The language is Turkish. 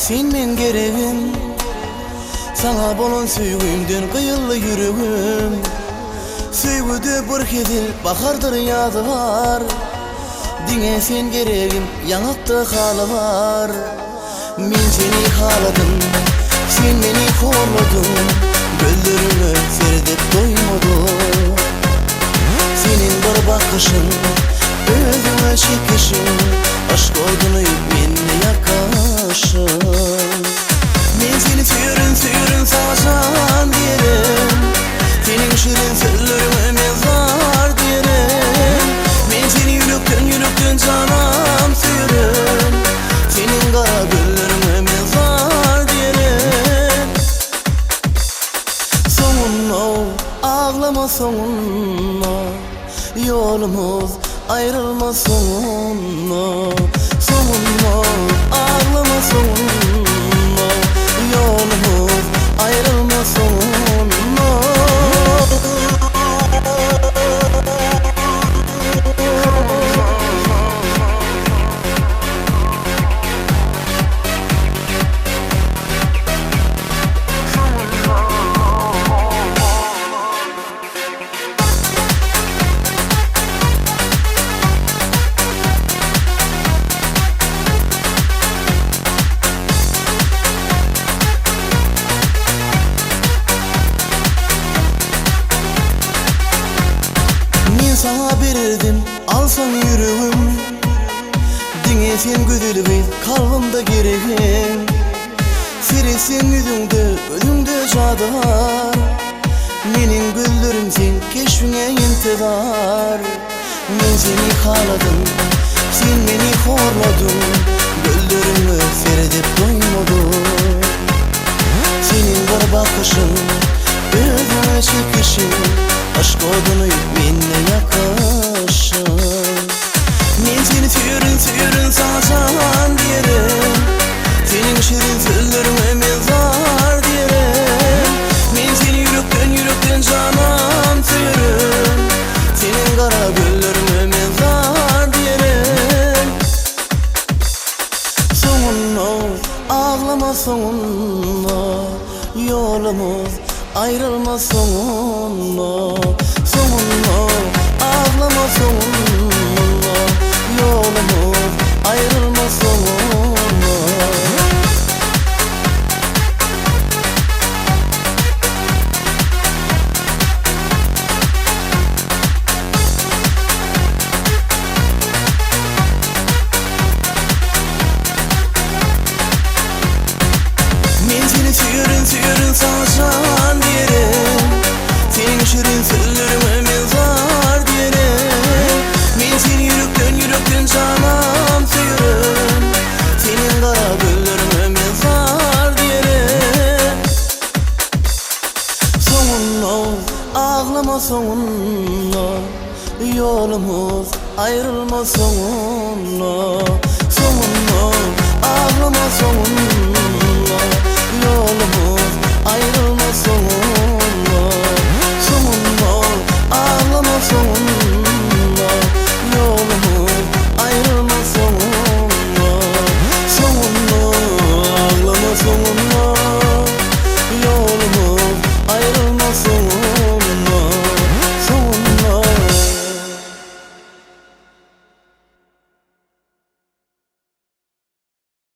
sen men geregim, sana bolan söýgümden kıyıllı yüregim. Söýgüde bir hedil bahardır ýadı var, diňe sen geregim, ýaňakda haly var. Men seni haladym, sen meni horladym, gözlerime serdep doýmadym. Senin bir bakışın, özüme çekişin, aşk oldun menne yakaşın. Men seni süýürün sağşan diyerim, senin şirin sözlerine mezar diyerim. Men seni yürekten canam süýürüm, senin kara güllerine mezar diyerim. Soňunla ağlama soňunla, yolumuz ayrılmaz soňunla. Soňunla ağlama soňunla, yolumuz ayrılmaz soňunla. Sana berdim, alsan yüreğim, diňe sen güzeligi kalbimde geregim. Siresin özüňde jady var, meniň gözlerim sen keşfiňe intizar. Men seni haladym, sen meni horladym, gözlerime serdep doýmadym. Senin bir bakışın, özüme çekişin, aşk oduny menne yakaşın. Men seni süýürün sağşan diyerim, senin şirin sözlerine mezar diyerim. Men seni yürekten canam süýürüm, senin kara güllerine mezar diyerim. Soňunla ağlama soňunla, yolumuz ayrılmaz soňunla. Soňunla ağlama soňunla, yolumuz ayrılmaz soňunla. Men seni süýürün sağşan diyerim, senin şirin sözlerime mezar diyerim. Men seni yürekten canam süýürüm, senin kara güllerine mezar diyerim. Soňunla ağlama soňunla, yolumuz ayrılmaz soňunla. Soňunla ağlama soňunla,